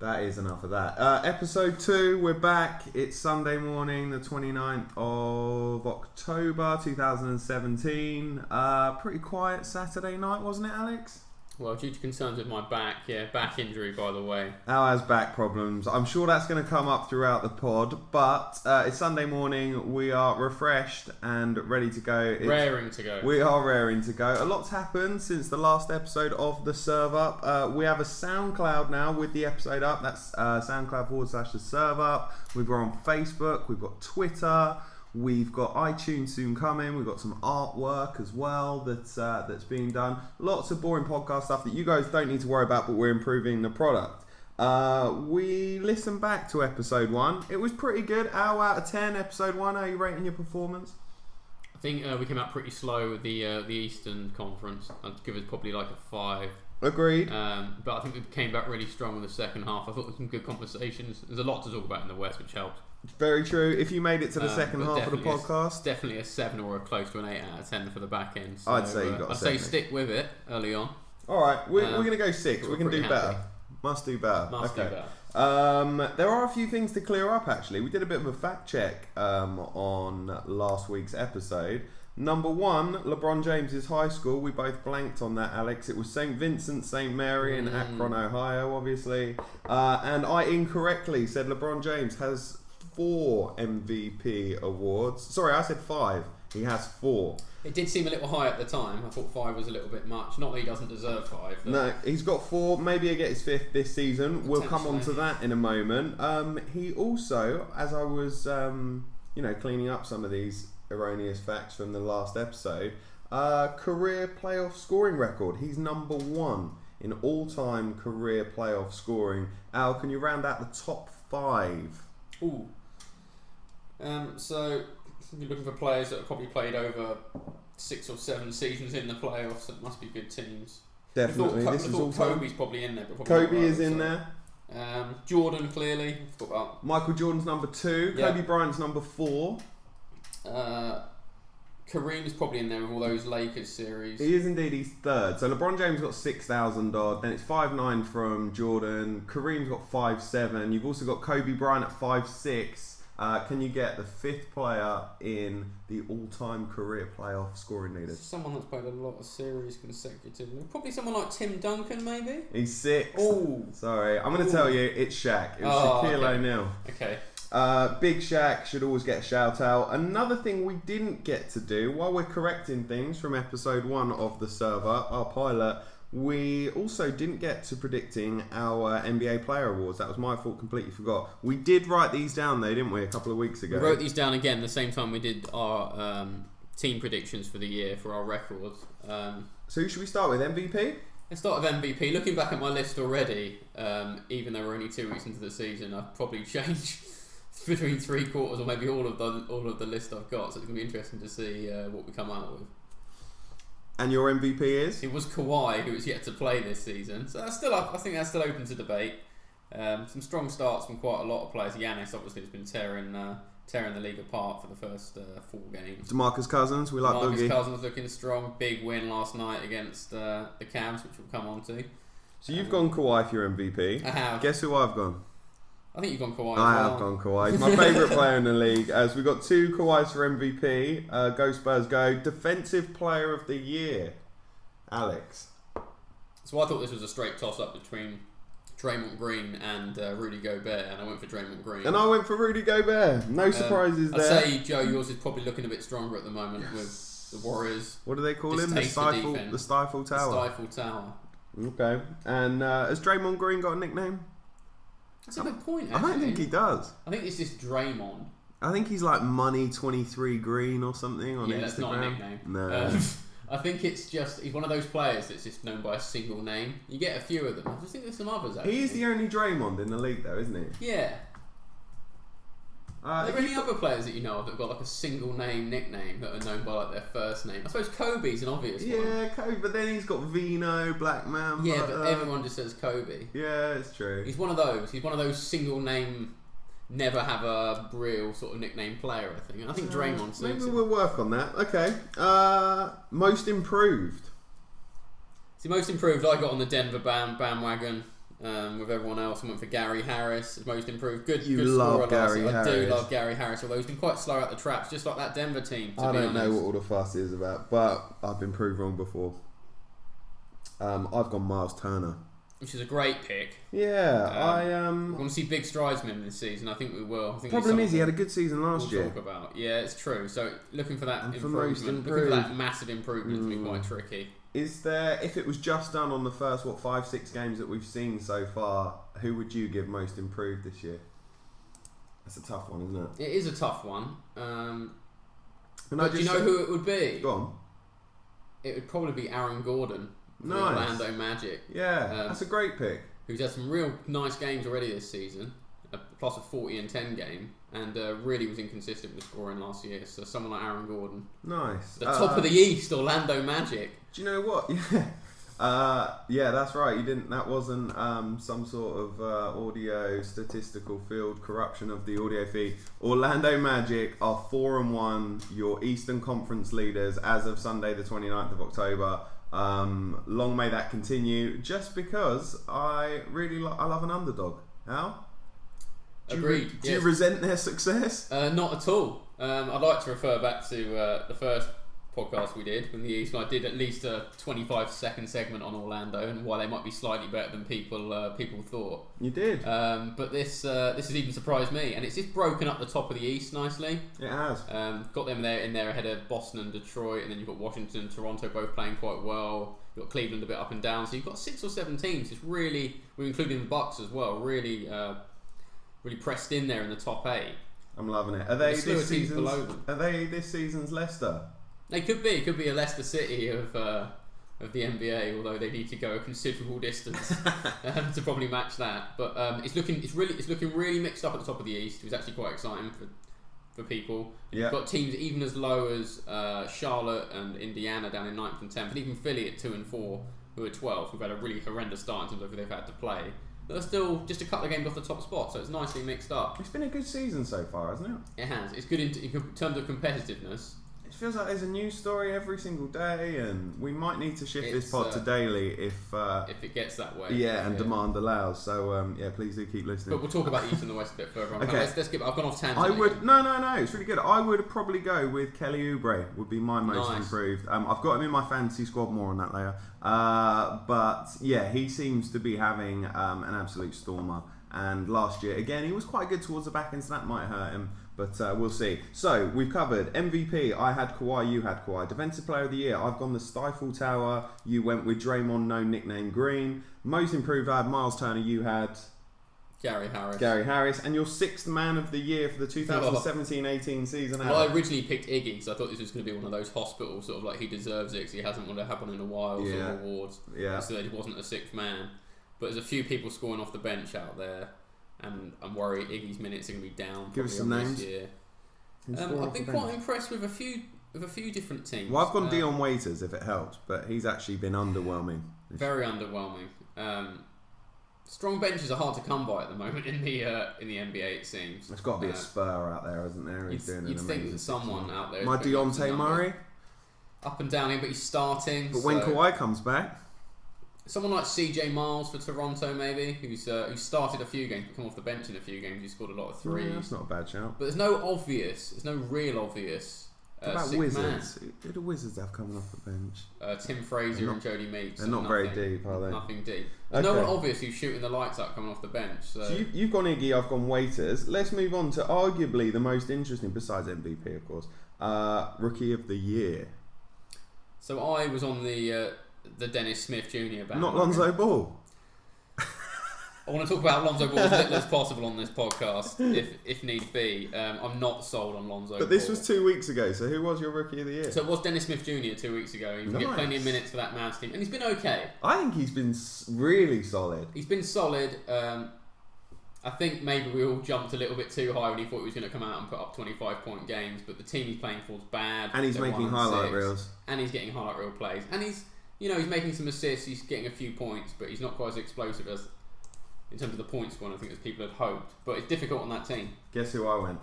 That is enough of that. Episode 2, we're back. It's Sunday morning, the 29th of October 2017. Pretty quiet Saturday night, wasn't it, Alex? Well, due to concerns with my back, back injury, by the way. Al has back problems. I'm sure that's going to come up throughout the pod, but it's Sunday morning. We are refreshed and ready to go. Raring to go. We are raring to go. A lot's happened since the last episode of the Serve Up. We have a SoundCloud now with the episode up. That's SoundCloud / the Serve Up. We've got on Facebook. We've got Twitter. We've got iTunes soon coming. We've got some artwork as well that's being done. Lots of boring podcast stuff that you guys don't need to worry about, but we're improving the product. We listened back to episode 1. It was pretty good. Out of 10, episode 1. How are you rating your performance? I think we came out pretty slow with the Eastern Conference. I'd give it probably like a 5. Agreed. But I think we came back really strong in the second half. I thought there were some good conversations. There's a lot to talk about in the West, which helped. Very true. If you made it to the second half of the podcast, definitely a 7 or a close to an 8 out of 10 for the back end. So, I'd say you got. I'd say stick with it early on. All right, we're going to go 6. We can do better. Must do better. Do better. There are a few things to clear up. Actually, we did a bit of a fact check on last week's episode. Number 1, LeBron James's high school. We both blanked on that, Alex. It was St. Vincent St. Mary in Akron, Ohio, obviously. And I incorrectly said LeBron James has 4 MVP awards. Sorry, I said 5. He has 4. It did seem a little high at the time. I thought 5 was a little bit much. Not that he doesn't deserve 5. No, he's got 4. Maybe he'll get his 5th this season. We'll come on to that in a moment. He also, as I was, cleaning up some of these erroneous facts from the last episode, career playoff scoring record. He's number 1 in all-time career playoff scoring. Al, can you round out the top 5? Ooh. So you're looking for players that have probably played over 6 or 7 seasons in the playoffs. That must be good teams. Definitely. I thought Kobe's probably in there. But Kobe is in there. Jordan, clearly. Michael Jordan's number 2. Yeah. Kobe Bryant's number 4. Kareem's probably in there with all those Lakers series. He is indeed. He's 3rd. So LeBron James got 6,000 odd. Then it's 5'9" from Jordan. Kareem's got 5'7". You've also got Kobe Bryant at 5'6". Can you get the 5th player in the all-time career playoff scoring leaders? Someone that's played a lot of series consecutively. Probably someone like Tim Duncan, maybe? He's 6th. Oh, sorry. I'm going to tell you, it's Shaq. It was Shaquille O'Neal. Okay. Big Shaq should always get a shout out. Another thing we didn't get to do, while we're correcting things from episode 1 of the server, our pilot, we also didn't get to predicting our NBA Player Awards. That was my fault, completely forgot. We did write these down though, didn't we, a couple of weeks ago? We wrote these down again the same time we did our team predictions for the year, for our records. So who should we start with, MVP? Let's start with MVP. Looking back at my list already, even though we're only 2 weeks into the season, I've probably changed between 3/4 or maybe all of the list I've got. So it's going to be interesting to see what we come out with. And your MVP is? It was Kawhi, who is yet to play this season. So that's still I think that's still open to debate. Some strong starts from quite a lot of players. Giannis obviously has been tearing the league apart for the first 4 games. DeMarcus Cousins, we like Boogie. DeMarcus Cousins looking strong. Big win last night against the Cavs, which we'll come on to. So you've gone Kawhi for your MVP. I have. Guess who I've gone? I think you've gone Kawhi. I have gone Kawhi. He's my favourite player in the league. As we've got 2 Kawhis for MVP. Go Spurs, go. Defensive Player of the Year, Alex. So I thought this was a straight toss-up between Draymond Green and Rudy Gobert, and I went for Draymond Green. And I went for Rudy Gobert. No surprises there. I'd say, Joe, yours is probably looking a bit stronger at the moment with the Warriors. What do they call him? The Stifle Tower. The Stifle Tower. Okay. And has Draymond Green got a nickname? That's a good point, actually. I don't think he does. I think it's just Draymond. I think he's like Money23 Green or something on Instagram. That's not a nickname. No. I think it's just, he's one of those players that's just known by a single name. You get a few of them. I just think there's some others, actually. He is the only Draymond in the league, though, isn't he? Yeah. Are there any other players that you know of that have got like a single name nickname that are known by like their first name? I suppose Kobe's an obvious one. Yeah, Kobe, but then he's got Vino, Black Man. Yeah, but everyone just says Kobe. Yeah, it's true. He's one of those. He's one of those single name, never have a real sort of nickname player, I think. And I think Draymond suits Maybe him. we'll work on that. Okay. Most improved. See, most improved, I got on the Denver bandwagon. with everyone else. I went for Gary Harris as most improved. Good love scorer Gary last year. I do Harris. love Gary Harris, although he's been quite slow at the traps, just like that Denver team. I don't know what all the fuss is about, but I've been proved wrong before. I've gone Miles Turner. Which is a great pick. Yeah, I want to see big strides from him this season. I think we will. I think problem is he had a good season last year. Talk about. Yeah, it's true. So looking for that improvement, looking for that massive improvement is going to be quite tricky. Is there, if it was just done on the first 5-6 games that we've seen so far, who would you give most improved this year? That's a tough one, isn't it? It is a tough one. But do you know who it would be? Go on. It would probably be Aaron Gordon. Nice. The Orlando Magic. Yeah, that's a great pick. Who's had some real nice games already this season, a plus of 40 and 10 game, and really was inconsistent with scoring last year. So someone like Aaron Gordon. Nice. The top of the East, Orlando Magic. Do you know what? Yeah, that's right. You didn't. That wasn't some sort of audio statistical field corruption of the audio feed. Orlando Magic are 4-1. Your Eastern Conference leaders as of Sunday, the 29th of October. Long may that continue. Just because I really I love an underdog. Al? Agreed. Do you resent their success? Not at all. I'd like to refer back to the first podcast we did from the East. I did at least a 25-second segment on Orlando and why they might be slightly better than people thought. You did. But this has even surprised me, and it's just broken up the top of the East nicely. It has. Got them in there ahead of Boston and Detroit, and then you've got Washington and Toronto both playing quite well. You've got Cleveland a bit up and down, so you've got 6 or 7 teams. It's really, we're including the Bucks as well. Really pressed in there in the top 8. I'm loving it. Are they this season's? Below them. Are they this season's Leicester? They could be. It could be a Leicester City of the NBA, although they need to go a considerable distance to probably match that. But it's looking really mixed up at the top of the East. It was actually quite exciting for people. Yeah. You've got teams even as low as Charlotte and Indiana down in 9th and 10th, and even Philly at 2 and 4, who are 12th, who've had a really horrendous start in terms of who they've had to play. But they're still just a couple of games off the top spot, so it's nicely mixed up. It's been a good season so far, hasn't it? It has. It's good in terms of competitiveness. It feels like there's a new story every single day, and we might need to shift this pod to daily if it gets that way. Yeah, and demand allows. So please do keep listening. But we'll talk about the East and the West a bit further on. Okay. Let's get. I've gone off tangent. I would no. It's really good. I would probably go with Kelly Oubre. Would be my most improved. I've got him in my fantasy squad. More on that later. But yeah, he seems to be having an absolute stormer. And last year, again, he was quite good towards the back end, so that might hurt him. But we'll see. So, we've covered MVP. I had Kawhi, you had Kawhi. Defensive Player of the Year, I've gone the Stifle Tower. You went with Draymond, no nickname Green. Most Improved, I had Miles Turner. You had Gary Harris. And your 6th Man of the Year for the 2017-18 season. Well, I originally picked Iggy, because I thought this was going to be one of those hospital sort of like he deserves it because he hasn't wanted to happen in a while sort of awards. Yeah. So that he wasn't a 6th man. But there's a few people scoring off the bench out there. And I'm worried Iggy's minutes are going to be down. Give us some names. This year. I've been quite impressed with a few different teams. Well, I've gone Dion Waiters if it helps, but he's actually been underwhelming. Very underwhelming. Strong benches are hard to come by at the moment in the NBA. It seems there's got to be a Spur out there, isn't there? He's doing you'd think that someone out there. My Deontay Murray, up and down here, but he's starting. But when Kawhi comes back. Someone like CJ Miles for Toronto, maybe, who started a few games, but come off the bench in a few games. He scored a lot of threes. Yeah, that's not a bad shout. But there's no real obvious. What about Wizards? Who do Wizards have coming off the bench? Tim Frazier and Jody Meeks. They're not very deep, are they? Nothing deep. There's no one obvious who's shooting the lights out coming off the bench. So you've gone Iggy, I've gone Waiters. Let's move on to arguably the most interesting, besides MVP, of course, Rookie of the Year. So I was on the Dennis Smith Jr. band. Not Lonzo Ball. I want to talk about Lonzo Ball as little as possible on this podcast, if need be. I'm not sold on Lonzo Ball. But this was 2 weeks ago, so who was your Rookie of the Year? So it was Dennis Smith Jr. 2 weeks ago. He's get plenty of minutes for that Mavs team, and he's been okay. I think he's been really solid. He's been solid. I think maybe we all jumped a little bit too high when he thought he was going to come out and put up 25-point games, but the team he's playing for is bad. And he's making highlight reels. And he's getting highlight reel plays. And he's making some assists, he's getting a few points, but he's not quite as explosive as in terms of the points scoring, I think, as people had hoped. But it's difficult on that team. Guess who I went?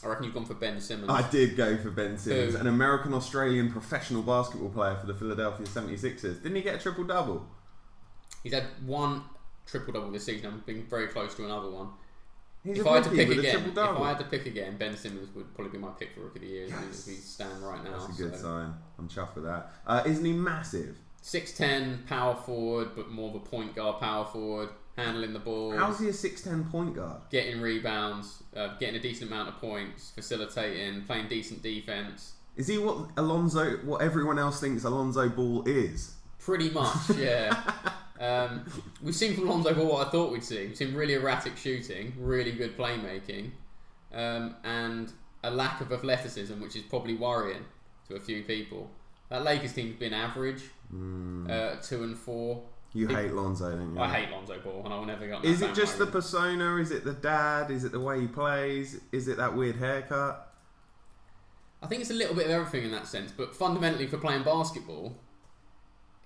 I reckon you've gone for Ben Simmons. I did go for Ben Simmons, Who? an American-Australian professional basketball player for the Philadelphia 76ers. Didn't he get a triple-double? He's had one triple-double this season. I'm being very close to another one. He's If a I had to rookie pick with a again, triple-double. if I had to pick again, Ben Simmons would probably be my pick for Rookie of the Year as we stand right now. That's a good sign. I'm chuffed with that. Isn't he massive? 6'10", power forward, but more of a point guard power forward, handling the ball. How's he a 6'10" point guard? Getting rebounds, getting a decent amount of points, facilitating, playing decent defense. Is he what everyone else thinks Alonzo Ball is? Pretty much, yeah. We've seen from Alonzo Ball what I thought we'd see. We've seen really erratic shooting, really good playmaking, and a lack of athleticism, which is probably worrying to a few people. That Lakers team's been average, 2 and 4. You hate Lonzo, don't you? I hate Lonzo Ball, and I will never get on that Is it just the bandwagon. persona? Is it the dad? Is it the way he plays? Is it that weird haircut? I think it's a little bit of everything in that sense, but fundamentally for playing basketball,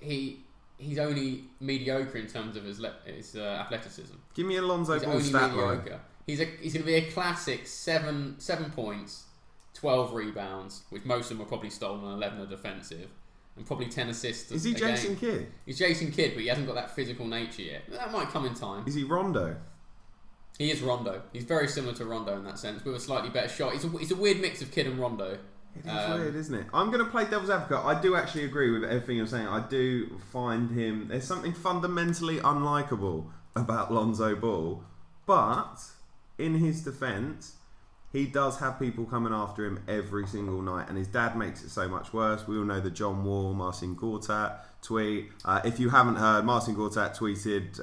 he's only mediocre in terms of his athleticism. Give me Alonzo He's Ball only stat mediocre. line. He's going to be a classic 7 points, 12 rebounds, which most of them are probably stolen, and 11 are defensive, and probably 10 assists. Is he Jason Kidd? He's Jason Kidd, but he hasn't got that physical nature yet. That might come in time. Is he Rondo? He is Rondo. He's very similar to Rondo in that sense, with a slightly better shot. He's a weird mix of Kidd and Rondo. It is weird, isn't it? I'm going to play devil's advocate. I do actually agree with everything you're saying. I do find him... There's something fundamentally unlikable about Lonzo Ball. But, in his defence, he does have people coming after him every single night. And his dad makes it so much worse. We all know the John Wall, Marcin Gortat tweet. If you haven't heard, Marcin Gortat tweeted...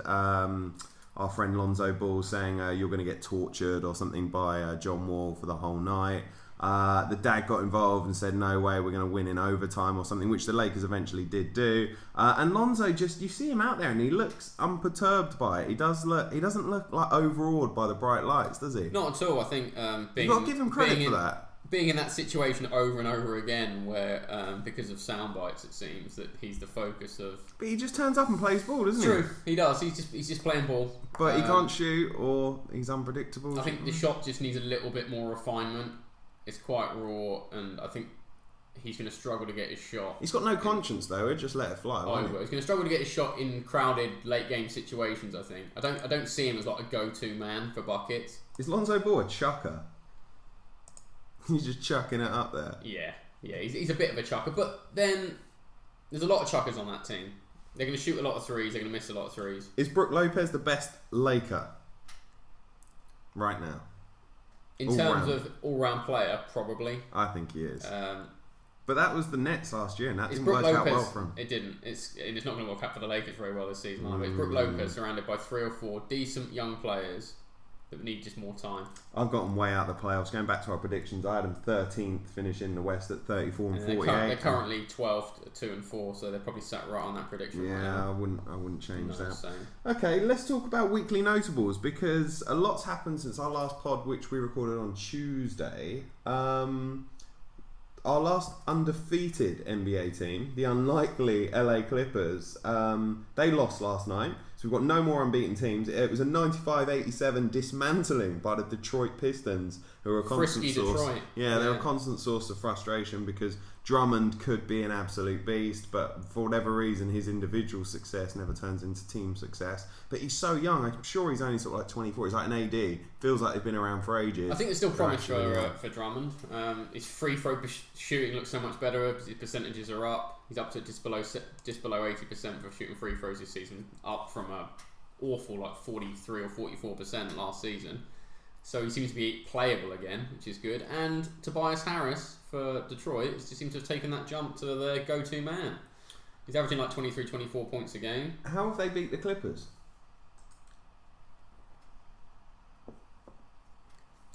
our friend Lonzo Ball saying you're going to get tortured or something by John Wall for the whole night. The dad got involved and said, no way, we're going to win in overtime or something, which the Lakers eventually did do. And Lonzo just, you see him out there and he looks unperturbed by it. He doesn't look like overawed by the bright lights, does he? Not at all. I think You've got to give him credit for that. Being in that situation over and over again where, because of sound bites, it seems that he's the focus of... But he just turns up and plays ball, doesn't he? True, he does. He's just playing ball. But he can't shoot or he's unpredictable. I think the shot just needs a little bit more refinement. It's quite raw, and I think he's going to struggle to get his shot. He's got no conscience though. He'll just let it fly. He's going to struggle to get his shot in crowded late game situations. I think. I don't see him as like a go-to man for buckets. Is Lonzo Ball a chucker? He's just chucking it up there. Yeah. He's a bit of a chucker, but then there's a lot of chuckers on that team. They're going to shoot a lot of threes. They're going to miss a lot of threes. Is Brook Lopez the best Laker right now? In terms of all-round player, probably. I think he is. But that was the Nets last year, and that didn't Brook work Lopez, out well for him. It didn't. It's not going to work out for the Lakers very well this season. Either. It's Brook Lopez surrounded by 3 or 4 decent young players that need just more time. I've got him way out of the playoffs. Going back to our predictions, I had him 13th, finishing the West at 34 and 48. They're currently 12th, 2 and 4, so they're probably sat right on that prediction. Yeah, right now. I wouldn't change that. Same. Okay, let's talk about weekly notables because a lot's happened since our last pod, which we recorded on Tuesday. Our last undefeated NBA team, the unlikely LA Clippers, they lost last night. So we've got no more unbeaten teams. It was a 95-87 dismantling by the Detroit Pistons, who are a constant Frisky source. Detroit. Yeah, they're a constant source of frustration because Drummond could be an absolute beast, but for whatever reason, his individual success never turns into team success. But he's so young. I'm sure he's only sort of like 24. He's like an AD. Feels like they've been around for ages. I think there's still promise for Drummond. His free throw shooting looks so much better. His percentages are up. He's up to just below 80% for shooting free throws this season, up from a awful like 43 or 44% last season. So he seems to be playable again, which is good. And Tobias Harris for Detroit just seems to have taken that jump to their go-to man. He's averaging like 23, 24 points a game. How have they beat the Clippers?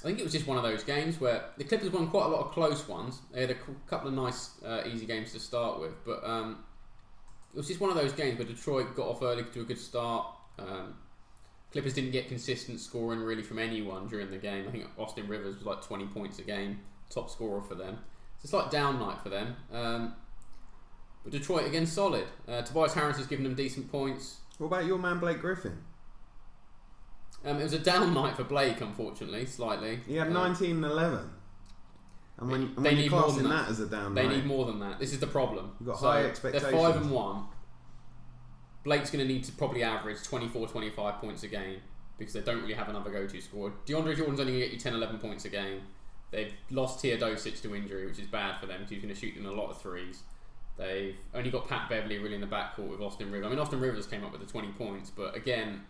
I think it was just one of those games where the Clippers won quite a lot of close ones. They had a couple of nice, easy games to start with, but it was just one of those games where Detroit got off early to a good start. Clippers didn't get consistent scoring really from anyone during the game. I think Austin Rivers was like 20 points a game, top scorer for them. It's a slight down night for them. But Detroit again solid. Tobias Harris has given them decent points. What about your man Blake Griffin? It was a down night for Blake, unfortunately, slightly. He had 19 and 11. And when you're classing that as a down They night, need more than that. This is the problem. You've got high expectations. They're 5-1. Blake's going to need to probably average 24, 25 points a game because they don't really have another go-to scorer. DeAndre Jordan's only going to get you 10, 11 points a game. They've lost Teodosic to injury, which is bad for them because he's going to shoot them a lot of threes. They've only got Pat Beverly really in the backcourt with Austin Rivers. I mean, Austin Rivers came up with the 20 points, but again,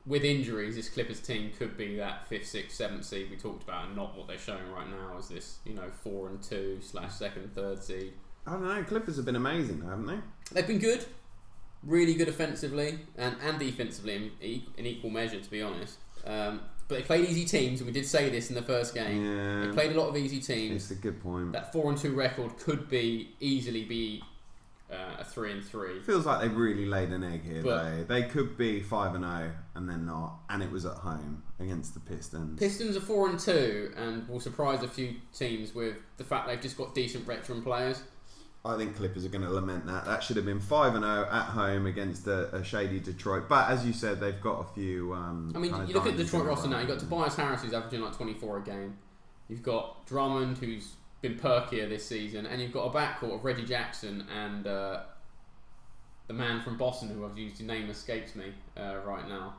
with injuries, this Clippers team could be that 5th, 6th, 7th seed we talked about, and not what they're showing right now as this, 4-2 / 2nd, 3rd seed. I don't know. Clippers have been amazing, haven't they? They've been good, really good offensively and defensively in equal measure, to be honest. But they played easy teams, and we did say this in the first game. Yeah. They played a lot of easy teams. It's a good point. That 4-2 record could easily be a 3-3. Feels like they've really laid an egg here, But though. They could be 5-0 and then not, and it was at home against the Pistons. Pistons are 4-2 and will surprise a few teams with the fact they've just got decent veteran players. I think Clippers are going to lament that. That should have been 5-0 at home against a shady Detroit. But as you said, they've got a few. You look at the Detroit roster now. You've got Tobias Harris, who's averaging like 24 a game. You've got Drummond, who's been perkier this season, and you've got a backcourt of Reggie Jackson and the man from Boston, who I've used, his name escapes me right now,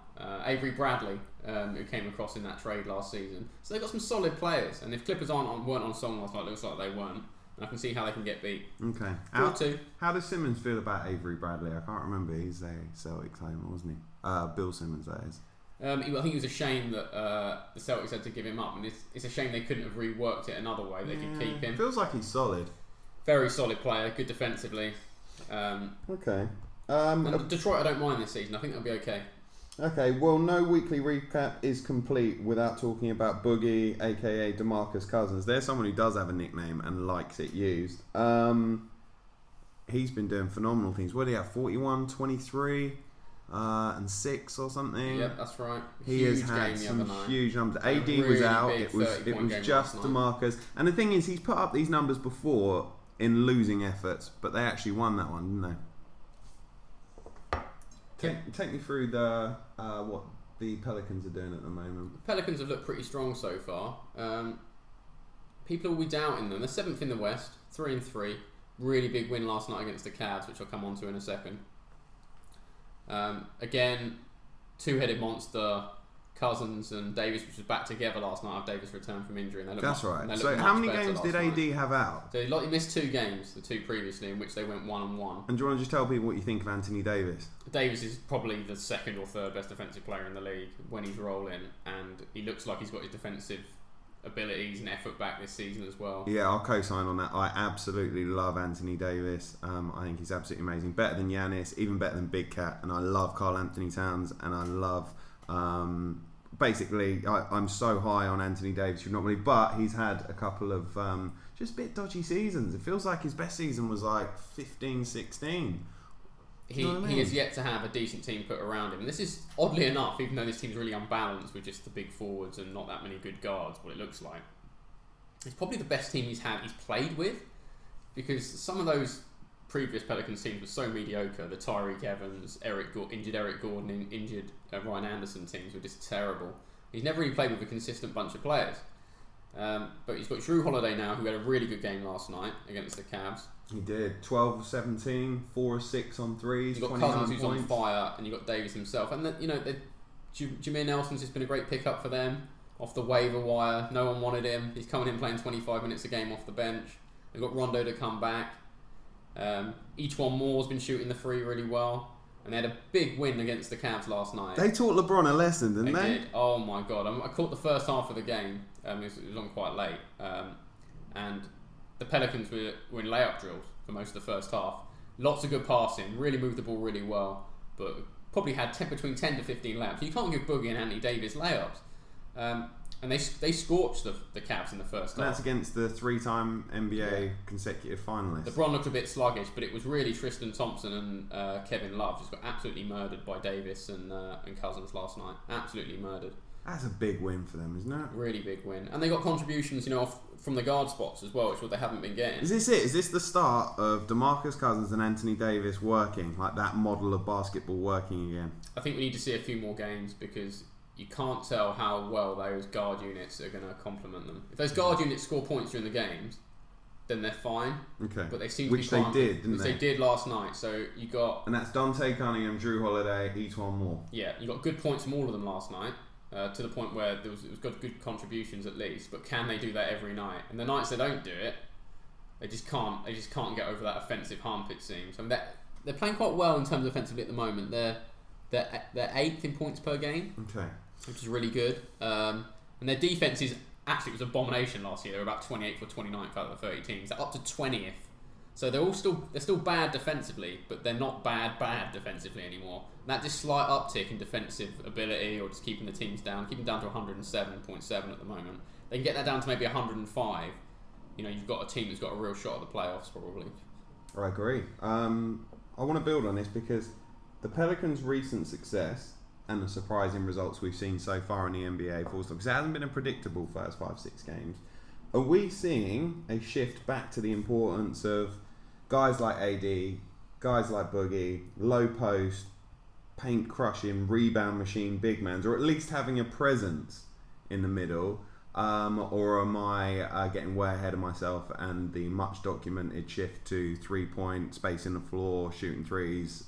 Avery Bradley, who came across in that trade last season. So they've got some solid players, and if Clippers weren't on song last night, it looks like they weren't. And I can see how they can get beat. Okay. How does Simmons feel about Avery Bradley? I can't remember. He's a Celtics owner, wasn't he? Bill Simmons, that is. I think it was a shame that the Celtics had to give him up, and it's a shame they couldn't have reworked it another way. They could keep him. Feels like he's solid. Very solid player, good defensively. Okay. And Detroit, I don't mind this season. I think they'll be okay. Okay, well, no weekly recap is complete without talking about Boogie, aka DeMarcus Cousins. There's someone who does have a nickname and likes it used. He's been doing phenomenal things. What did he have? 41, 23, and 6 or something? Yep, that's right. He has had some huge numbers. AD was out. It was just DeMarcus. And the thing is, he's put up these numbers before in losing efforts, but they actually won that one, didn't they? Take me through what the Pelicans are doing at the moment. The Pelicans have looked pretty strong so far. People will be doubting them. They're 7th in the West, 3-3. Really big win last night against the Cavs, which I'll come on to in a second. Again, two-headed monster, Cousins and Davis, which was back together last night after Davis returned from injury. And That's right. So how many games did AD have out? So he missed 2 games, the 2 previously, in which they went 1-1. And do you want to just tell people what you think of Anthony Davis? Davis is probably the 2nd or 3rd best defensive player in the league when he's rolling, and he looks like he's got his defensive abilities and effort back this season as well. Yeah, I'll co-sign on that. I absolutely love Anthony Davis. I think he's absolutely amazing. Better than Giannis, even better than Big Cat. And I love Karl Anthony Towns, and I love... basically, I'm so high on Anthony Davis, you'd not believe, but he's had a couple of just a bit dodgy seasons. It feels like his best season was like 15, 16. He has yet to have a decent team put around him. And this is, oddly enough, even though this team's really unbalanced with just the big forwards and not that many good guards, what it looks like, it's probably the best team he's played with, because some of those previous Pelicans teams were so mediocre. The Tyreek Evans, injured Eric Gordon, and injured Ryan Anderson teams were just terrible. He's never really played with a consistent bunch of players. But he's got Drew Holiday now, who had a really good game last night against the Cavs. He did 12 of 17, 4 of 6 on threes. You've got Cousins, who's on fire, and you've got Davis himself. And Jameer Nelson's just been a great pickup for them off the waiver wire. No one wanted him. He's coming in playing 25 minutes a game off the bench. They've got Rondo to come back. Each-one Moore's been shooting the free really well, and they had a big win against the Cavs last night. They taught LeBron a lesson, didn't they? Did. Oh my god! I caught the first half of the game. It was on quite late, and the Pelicans were in layup drills for most of the first half. Lots of good passing, really moved the ball really well, but probably had between 10 to 15 layups. You can't give Boogie and Anthony Davis layups. And they scorched the Cavs in the first half. And that's against the 3-time NBA consecutive finalists. LeBron looked a bit sluggish, but it was really Tristan Thompson and Kevin Love just got absolutely murdered by Davis and Cousins last night. Absolutely murdered. That's a big win for them, isn't it? Really big win. And they got contributions, from the guard spots as well, which they haven't been getting. Is this it? Is this the start of DeMarcus Cousins and Anthony Davis working, like that model of basketball working again? I think we need to see a few more games because you can't tell how well those guard units are going to complement them. If those guard units score points during the games, then they're fine. Okay. But they seem which to be they did, didn't which they? they did last night. So you got... And that's Dante Cunningham, Drew Holiday, Etwan Moore. Yeah, you got good points from all of them last night, to the point where it was got good contributions at least. But can they do that every night? And the nights they don't do it, they just can't get over that offensive hump. It seems. I mean, they're playing quite well in terms of offensively at the moment. They're 8th in points per game. Okay. Which is really good. And their defense is actually, it was abomination last year. They were about 28th or 29th out of the 30 teams. They're up to 20th. So they're still bad defensively, but they're not bad defensively anymore. And that just slight uptick in defensive ability, or just keeping the teams down, keeping them down to 107.7 at the moment. They can get that down to maybe 105. You've got a team that's got a real shot at the playoffs probably. I agree. I want to build on this because the Pelicans' recent success and the surprising results we've seen so far in the NBA because it hasn't been a predictable first 5-6 games. Are we seeing a shift back to the importance of guys like AD, guys like Boogie, low post, paint crushing, rebound machine big mans, or at least having a presence in the middle? Or am I getting way ahead of myself and the much documented shift to 3-point, space in the floor, shooting threes,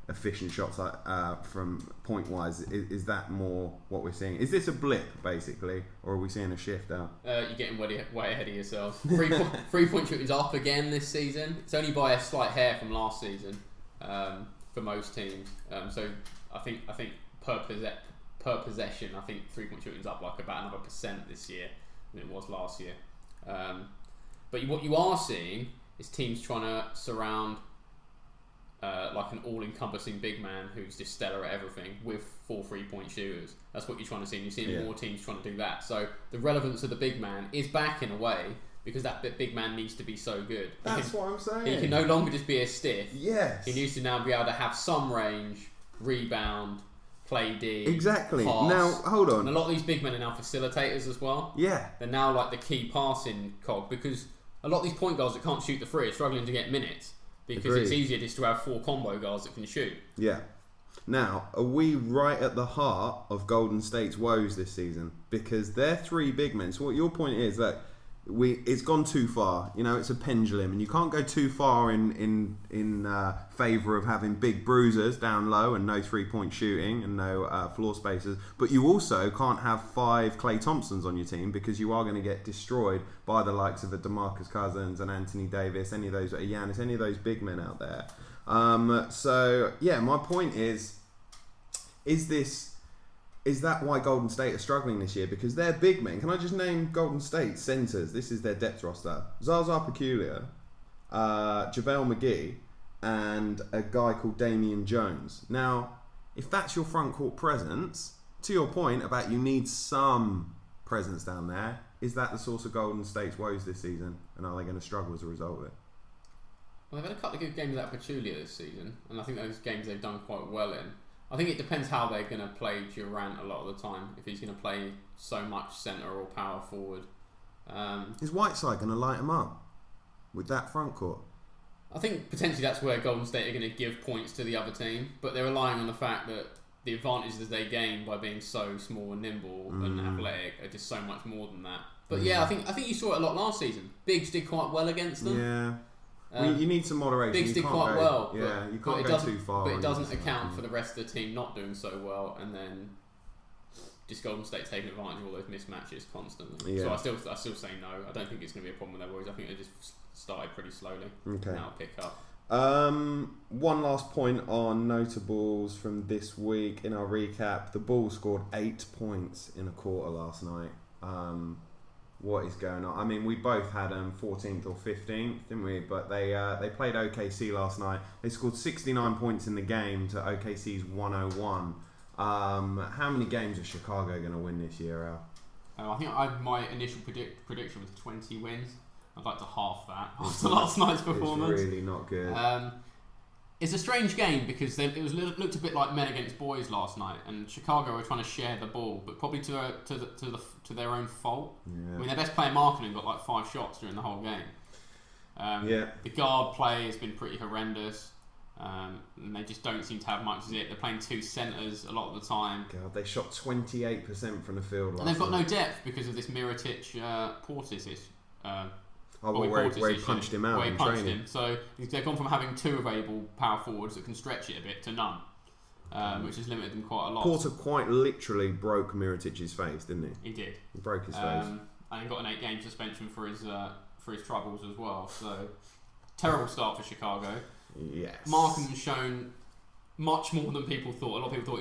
efficient shots from point wise, is that more what we're seeing? Is this a blip basically, or are we seeing a shift out? You're getting way ahead of yourself. 3-point shooting's up again this season. It's only by a slight hair from last season for most teams. So I think per possession, I think 3-point shooting's up like about another % this year than it was last year. But what you are seeing is teams trying to surround like an all-encompassing big man who's just stellar at everything with 4 3-point shooters. That's what you're trying to see, and you're seeing more teams trying to do that. So the relevance of the big man is back in a way, because that big man needs to be so good. That's what I'm saying. He can no longer just be a stiff. Yes. He needs to now be able to have some range, rebound, play D. Exactly. Pass. Now, hold on. And a lot of these big men are now facilitators as well. Yeah. They're now like the key passing cog, because a lot of these point guards that can't shoot the free are struggling to get minutes. Because it's easier just to have 4 combo guards that can shoot. Yeah. Now, are we right at the heart of Golden State's woes this season? Because they're 3 big men. So what your point is that it's gone too far. It's a pendulum, and you can't go too far in favour of having big bruisers down low and no 3-point shooting and no floor spacers. But you also can't have 5 Klay Thompsons on your team, because you are going to get destroyed by the likes of a DeMarcus Cousins and Anthony Davis, any of those, Giannis, any of those big men out there. So yeah, my point is that why Golden State are struggling this year? Because they're big men. Can I just name Golden State centers? This is their depth roster: Zaza Pachulia, JaVale McGee, and a guy called Damian Jones. Now, if that's your front court presence, to your point about you need some presence down there, is that the source of Golden State's woes this season? And are they going to struggle as a result of it? Well, they've had a couple of good games out of Pachulia this season, and I think those games they've done quite well in. I think it depends how they're going to play Durant a lot of the time. If he's going to play so much centre or power forward. Is Whiteside going to light him up with that front court? I think potentially that's where Golden State are going to give points to the other team, but they're relying on the fact that the advantages they gain by being so small and nimble and athletic are just so much more than that. But yeah, I think you saw it a lot last season. Bigs did quite well against them. Yeah. You need some moderation. Bigs did quite well. Yeah, you can't go too far. But it doesn't account for the rest of the team not doing so well, and then just Golden State taking advantage of all those mismatches constantly. Yeah. So I still say no. I don't think it's going to be a problem with their Warriors. I think they just started pretty slowly. Okay. Now pick up. One last point on notables from this week in our recap. The Bulls scored 8 points in a quarter last night. What is going on? I mean, we both had 14th or 15th, didn't we? But they played OKC last night. They scored 69 points in the game to OKC's 101. How many games is Chicago going to win this year, Al? I think my initial prediction was 20 wins. I'd like to half that after last night's performance. It's really not good. It's a strange game because it looked a bit like men against boys last night, and Chicago were trying to share the ball, but probably to their own fault. Yeah. I mean, their best player Marketing got like 5 shots during the whole game. The guard play has been pretty horrendous. And they just don't seem to have much. They're playing two centres a lot of the time. God, they shot 28% from the field last And they've got night. no depth because of this Mirotic Portis where he punched him out in training. So they've gone from having two available power forwards that can stretch it a bit to none, which has limited them quite a lot. Porter quite literally broke Mirotic's face, didn't he? He did. He broke his face. And he got an 8-game suspension for his troubles as well. So terrible start for Chicago. Yes. Markham's shown much more than people thought. A lot of people thought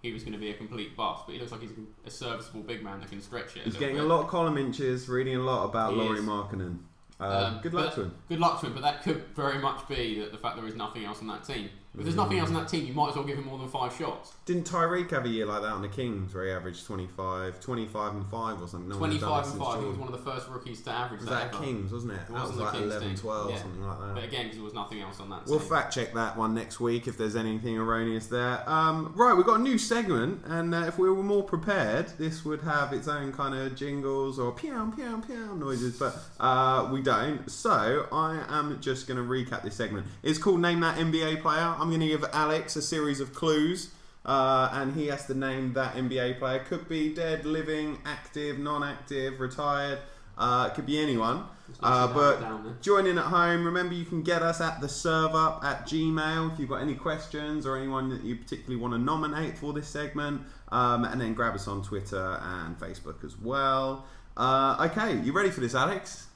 he was going to be a complete bust, but he looks like he's a serviceable big man that can stretch it. He's getting a lot of column inches, reading a lot about Lauri Markkanen. Good luck to him. Good luck to him, but that could very much be the fact there is nothing else on that team. If there's nothing else on that team, you might as well give him more than 5 shots. Didn't Tyreek have a year like that on the Kings, where he averaged 25 and 5 or something? 25 and 5, he was one of the first rookies to average that. Was that Kings, wasn't it? That was like 11, 12, something like that. But again, because there was nothing else on that team. We'll fact check that one next week if there's anything erroneous there. Right, we've got a new segment, and if we were more prepared, this would have its own kind of jingles or pew, pew, pew noises, but we don't. So I am just going to recap this segment. It's called Name That NBA Player. I'm going to give Alex a series of clues, and he has to name that NBA player. Could be dead, living, active, non-active, retired. It could be anyone. But join in at home. Remember, you can get us at the serveup@gmail if you've got any questions or anyone that you particularly want to nominate for this segment. And then grab us on Twitter and Facebook as well. Okay, you ready for this, Alex?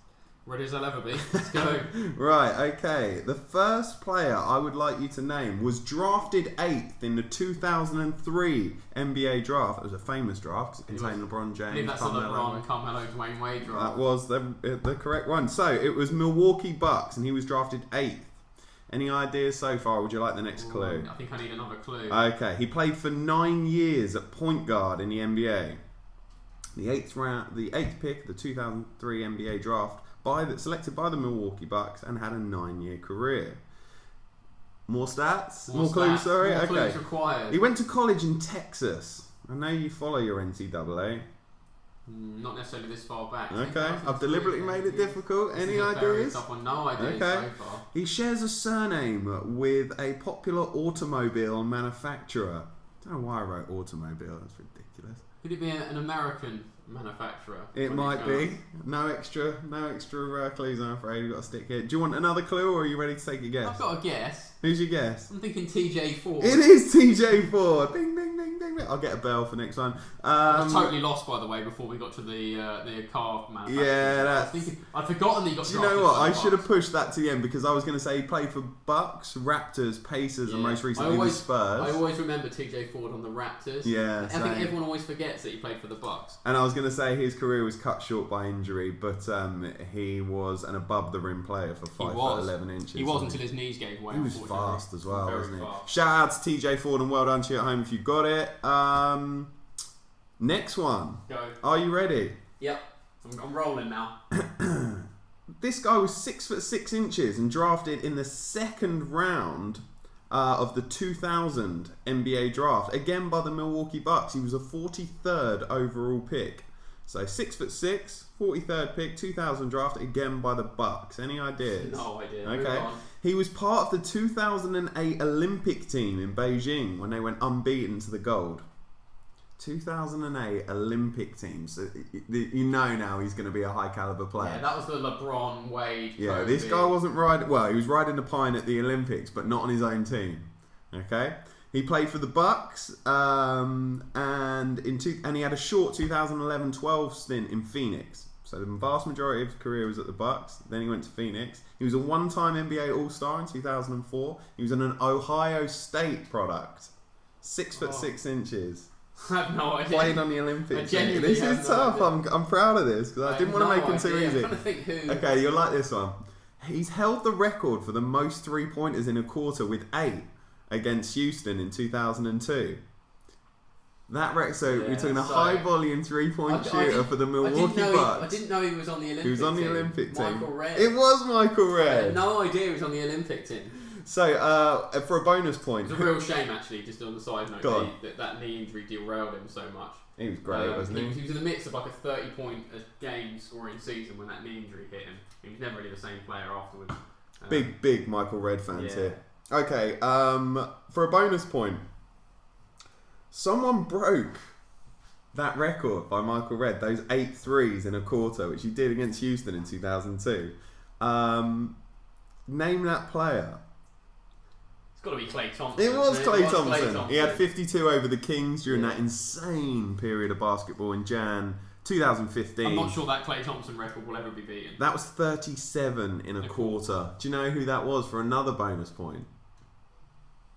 Ready as I'll ever be. Let's go. Right, okay. The first player I would like you to name was drafted 8th in the 2003 NBA draft. It was a famous draft because it contained LeBron James. I think that's the LeBron, Carmelo, Dwayne Wade draft. That was the correct one. So it was Milwaukee Bucks and he was drafted 8th. Any ideas so far? Or would you like the next clue? I think I need another clue. Okay, he played for 9 years at point guard in the NBA. The 8th pick of the 2003 NBA draft. Selected by the Milwaukee Bucks and had a 9-year career. More stats? More clues, sorry? More okay. clues required. He went to college in Texas. I know you follow your NCAA. Not necessarily this far back. Okay, I've deliberately made it difficult. Any ideas? No ideas so far. He shares a surname with a popular automobile manufacturer. I don't know why I wrote automobile, that's ridiculous. Could it be an American manufacturer? It might be. No extra clues, I'm afraid. We've got to stick here. Do you want another clue or are you ready to take a guess? I've got a guess. Who's your guess? I'm thinking TJ Ford. It is TJ Ford. Ding, ding, ding, ding, ding. I'll get a bell for next one. I was totally lost, by the way, before we got to the car manufacturer. Yeah, I'd forgotten that he got drafted. Do you know what? I should have pushed that to the end because I was going to say he played for Bucks, Raptors, Pacers, and most recently the Spurs. I always remember TJ Ford on the Raptors. Yeah, I think everyone always forgets that he played for the Bucks. And I was going to say his career was cut short by injury, but he was an above the rim player for 5'11" inches. He was until his knees gave way. He was fast as well, Very wasn't he? fast. Shout out to TJ Ford and well done to you at home if you got it. Next one. Go. Are you ready? Yep. I'm rolling now. This guy was 6'6" and drafted in the second round of the 2000 NBA draft, again by the Milwaukee Bucks. He was a 43rd overall pick. So 6'6", 43rd pick, 2000 draft, again by the Bucks. Any ideas? No idea. Okay. He was part of the 2008 Olympic team in Beijing when they went unbeaten to the gold. 2008 Olympic team. So you know now he's going to be a high caliber player. Yeah, that was the LeBron, Wade. Yeah, Kobe. this guy wasn't riding. Well, he was riding the pine at the Olympics, but not on his own team. Okay, he played for the Bucks, and he had a short 2011-12 stint in Phoenix. So the vast majority of his career was at the Bucks. Then he went to Phoenix. He was a one-time NBA All-Star in 2004. He was an Ohio State product. 6'6" inches. I have no idea. Played on the Olympics. This is tough. I'm proud of this because I didn't want to make him too easy. I'm trying to think who. Okay, you'll like this one. He's held the record for the most three-pointers in a quarter with 8 against Houston in 2002. So we're talking a high-volume three-point shooter for the Milwaukee Bucks. I didn't know he was on the Olympic team. He was on the Olympic team. Michael Redd. It was Michael Redd. I had no idea he was on the Olympic team. So, for a bonus point... It's a real shame, actually, just on the side note, that knee injury derailed him so much. He was great, wasn't he? He was in the midst of like a 30-point game scoring season when that knee injury hit him. He was never really the same player afterwards. Big Michael Redd fans here. Okay, for a bonus point, someone broke that record by Michael Redd, those 8 threes in a quarter, which he did against Houston in 2002. Name that player. It's got to be Klay Thompson. It was Klay Thompson. Thompson. He had 52 over the Kings during that insane period of basketball in Jan 2015. I'm not sure that Klay Thompson record will ever be beaten. That was 37 in a quarter. Do you know who that was for another bonus point?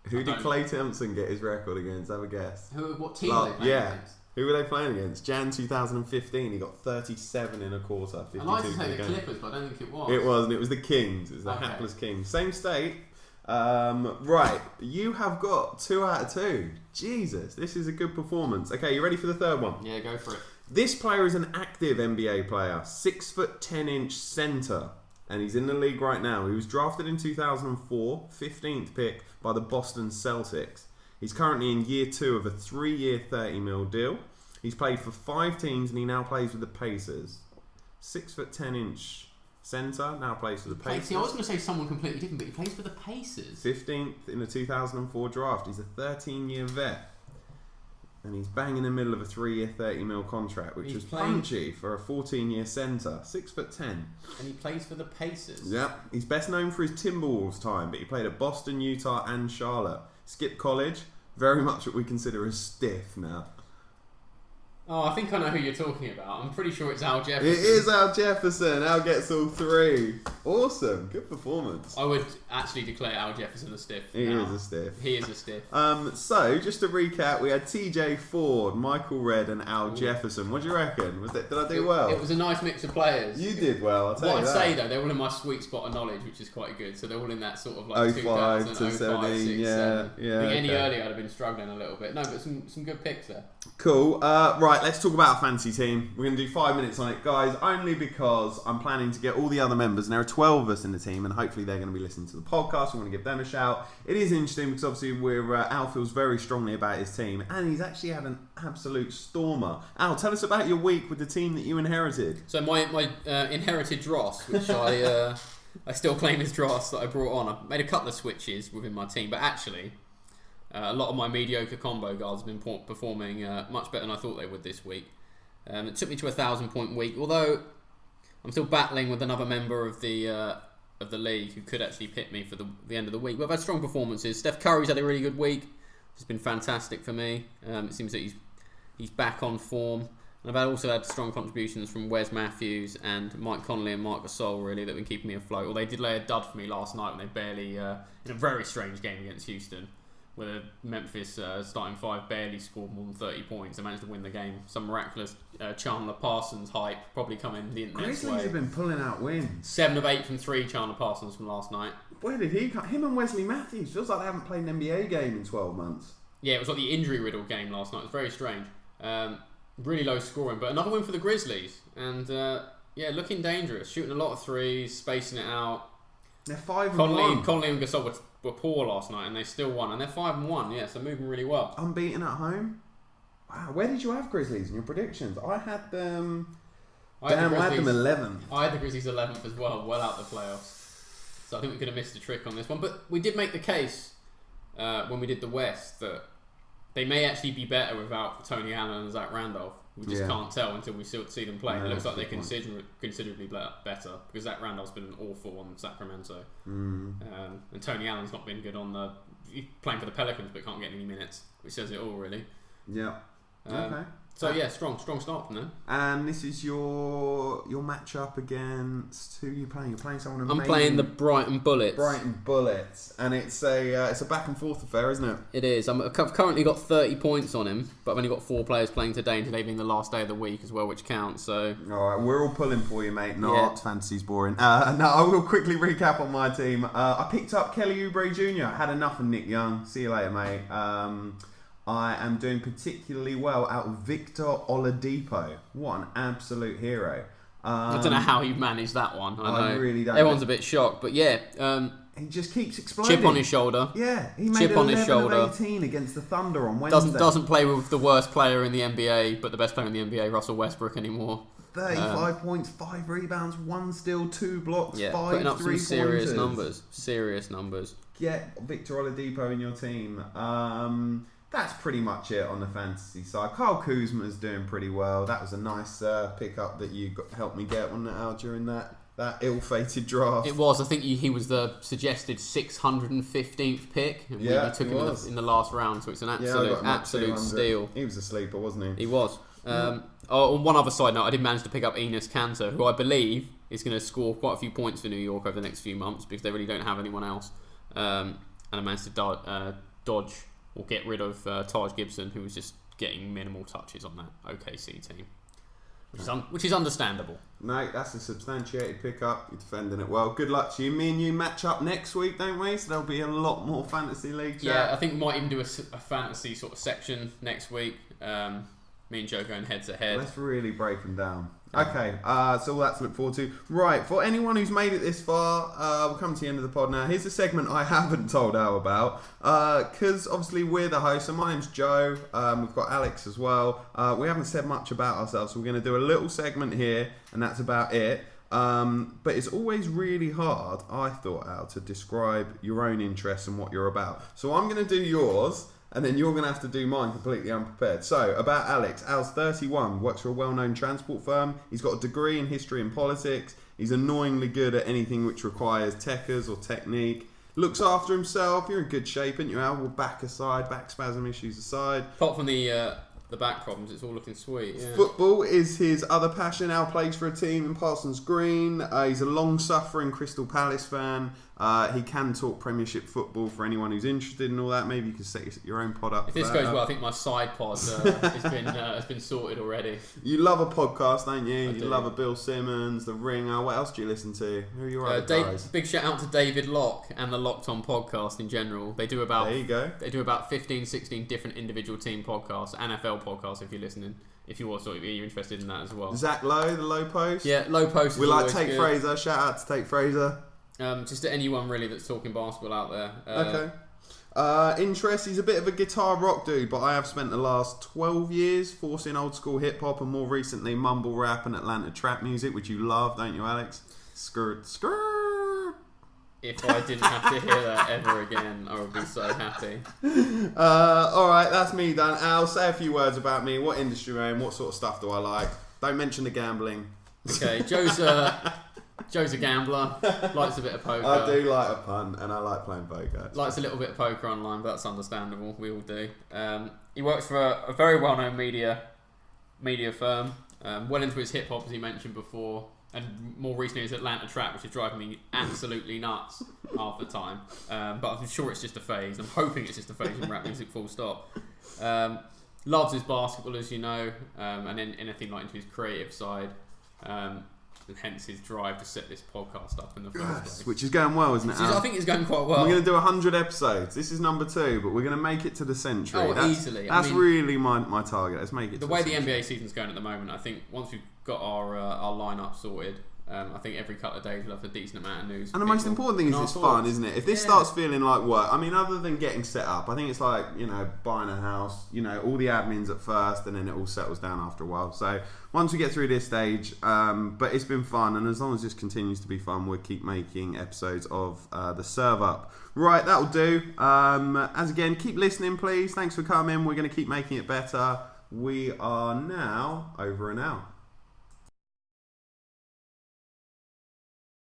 Who did Klay Thompson get his record against? Have a guess. What team were they playing against? Who were they playing against? Jan 2015. He got 37 in a quarter. 52 I like to say the game. Clippers, but I don't think it was. It wasn't. It was the Kings. It was the hapless Kings. Same state. Right. You have got 2 out of 2. Jesus, this is a good performance. Okay, you ready for the third one? Yeah, go for it. This player is an active NBA player, 6'10" centre, and he's in the league right now. He was drafted in 2004, 15th pick by the Boston Celtics. He's currently in year 2 of a 3-year, $30 million deal. He's played for 5 teams and he now plays with the Pacers. 6'10" centre, now plays for the Pacers. See, I was going to say someone completely different, but he plays for the Pacers. 15th in the 2004 draft. He's a 13-year vet. And he's bang in the middle of a 3-year, $30 million contract, which was punchy for a 14-year centre. 6'10". And he plays for the Pacers. Yep. He's best known for his Timberwolves time, but he played at Boston, Utah, and Charlotte. Skipped college. Very much what we consider as stiff now. Oh, I think I know who you're talking about. I'm pretty sure it's Al Jefferson. It is Al Jefferson. Al gets all 3. Awesome. Good performance. I would actually declare Al Jefferson a stiff. He is a stiff. He is a stiff. So, just to recap, we had TJ Ford, Michael Redd, and Al Jefferson. What do you reckon? Did I do well? It was a nice mix of players. You did well, I'll tell you What I'd that. say, though, they're all in my sweet spot of knowledge, which is quite good. So they're all in that sort of like 05 2000, to 05, 17, 6, yeah. 7. I think any earlier I'd have been struggling a little bit. No, but some good picks there. Cool. Right, let's talk about our fantasy team. We're going to do 5 minutes on it, guys, only because I'm planning to get all the other members, and there are 12 of us in the team, and hopefully they're going to be listening to the podcast. We want to give them a shout. It is interesting because obviously Al feels very strongly about his team, and he's actually had an absolute stormer. Al, tell us about your week with the team that you inherited. So my inherited dross, which I still claim is dross that I brought on. I've made a couple of switches within my team, but actually a lot of my mediocre combo guards have been performing much better than I thought they would this week. It took me to a 1,000-point week, although I'm still battling with another member of the league who could actually pit me for the end of the week. But I've had strong performances. Steph Curry's had a really good week. It's been fantastic for me. It seems that he's back on form. And I've also had strong contributions from Wes Matthews and Mike Conley and Marc Gasol, really, that have been keeping me afloat. Well, they did lay a dud for me last night when they barely, in a very strange game against Houston, where Memphis starting 5 barely scored more than 30 points and managed to win the game. Some miraculous Chandler Parsons hype probably coming the internet's way. Grizzlies have been pulling out wins. 7 of 8 from 3 Chandler Parsons from last night. Where did he come? Him and Wesley Matthews. Feels like they haven't played an NBA game in 12 months. Yeah, it was like the injury-riddled game last night. It was very strange. Really low scoring, but another win for the Grizzlies. And looking dangerous. Shooting a lot of threes, spacing it out. They're 5-1. Conley and Gasol were poor last night, and they still won. And they're 5-1. Yeah, so moving really well. Unbeaten at home. Wow, where did you have Grizzlies in your predictions? I had them. I had them 11th. I had the Grizzlies 11th as well, well out the playoffs. So I think we could have missed a trick on this one, but we did make the case when we did the West that they may actually be better without Tony Allen and Zach Randolph. We just can't tell until we see them play. No, it looks like they're considerably better because Zach Randolph's been awful on Sacramento. And Tony Allen's not been good on he's playing for the Pelicans but can't get any minutes, which says it all really. Yeah. Okay. So yeah, strong start from them. And this is your matchup against who are you playing? You're playing someone amazing. I'm playing the Brighton Bullets. Brighton Bullets, and it's a back and forth affair, isn't it? It is. I've currently got 30 points on him, but I've only got 4 players playing today, and today being the last day of the week as well, which counts. So all right, we're all pulling for you, mate. Fantasy's boring. No, I will quickly recap on my team. I picked up Kelly Oubre Jr. Had enough of Nick Young. See you later, mate. I am doing particularly well out of Victor Oladipo. What an absolute hero. I don't know how you managed that one. I really don't. Everyone's a bit shocked, but yeah. He just keeps exploding. Chip on his shoulder. Yeah, he made 11 of 18 against the Thunder on Wednesday. Doesn't play with the worst player in the NBA, but the best player in the NBA, Russell Westbrook, anymore. 35 points, 5 rebounds, 1 steal, 2 blocks, 5 putting up some serious three-pointers. Serious numbers. Get Victor Oladipo in your team. That's pretty much it on the fantasy side. Kyle Kuzma's doing pretty well. That was a nice pickup that you helped me get, wasn't it, Al, during that ill-fated draft? It was. I think he was the suggested 615th pick. And we took him in the last round, so it's an absolute steal. He was a sleeper, wasn't he? He was. On one other side note, I did manage to pick up Enes Kanter, who I believe is going to score quite a few points for New York over the next few months because they really don't have anyone else. And I managed to dodge or get rid of Taj Gibson, who was just getting minimal touches on that OKC team, which is understandable. No, that's a substantiated pickup. You're defending it well. Good luck to you. Me and you match up next week, don't we? So there'll be a lot more fantasy league chat. Yeah, I think we might even do a fantasy sort of section next week. Me and Joe going head to head. Let's really break them down. Okay, so all that to look forward to. Right, for anyone who's made it this far, we'll come to the end of the pod now. Here's a segment I haven't told Al about, because obviously we're the hosts, and my name's Joe. We've got Alex as well. We haven't said much about ourselves, so we're going to do a little segment here, and that's about it. But it's always really hard, I thought, Al, to describe your own interests and what you're about. So I'm going to do yours, and then you're going to have to do mine completely unprepared. So, about Alex. Al's 31, works for a well-known transport firm. He's got a degree in history and politics. He's annoyingly good at anything which requires techers or technique. Looks after himself. You're in good shape, aren't you, Al? Well, back spasm issues aside. Apart from the back problems, it's all looking sweet. Yeah. Football is his other passion. Al plays for a team in Parsons Green. He's a long-suffering Crystal Palace fan. He can talk Premiership football for anyone who's interested in all that. Maybe you can set your own pod up. If this goes well, I think my side pod has been sorted already. You love a podcast, don't you? I you do. love a Bill Simmons, The Ringer. What else do you listen to? Who are your other guys? Big shout out to David Locke and the Locked On podcast in general. They do about There you go. They do about 15, 16 different individual team podcasts, NFL podcasts if you're listening. If you're interested in that as well. Zach Lowe, the Low Post. Yeah, Low Post. We like Tate good. Fraser. Shout out to Tate Fraser. Just to anyone really that's talking basketball out there. Okay. Interest, he's a bit of a guitar rock dude, but I have spent the last 12 years forcing old school hip hop and more recently mumble rap and Atlanta trap music, which you love, don't you, Alex? Skirt. If I didn't have to hear that ever again, I would be so happy. Alright, that's me done. Al, say a few words about me. What industry I'm in? What sort of stuff do I like? Don't mention the gambling. Okay, Joe's a gambler, likes a bit of poker. I do like a pun, and I like playing poker. Likes a little bit of poker online, but that's understandable. We all do. He works for a very well-known media firm. Well into his hip-hop, as he mentioned before. And more recently his Atlanta trap, which is driving me absolutely nuts half the time. But I'm sure it's just a phase. I'm hoping it's just a phase in rap music, full stop. Loves his basketball, as you know, and then anything like into his creative side. And hence his drive to set this podcast up in the first place. Which is going well, isn't it, Al? I think it's going quite well. We're going to do 100 episodes. This is number 2, but we're going to make it to the century. Easily. That's really my target. Let's make it the way the NBA season's going at the moment, I think once we've got our lineup sorted, I think every couple of days we'll have a decent amount of news. And the most important thing is it's fun, isn't it? If this starts feeling like work, I mean, other than getting set up, I think it's like, buying a house, all the admins at first and then it all settles down after a while. So once we get through this stage, but it's been fun, and as long as this continues to be fun, we'll keep making episodes of the Serve Up. Right, that'll do. As again, keep listening, please. Thanks for coming. We're going to keep making it better. We are now over and out.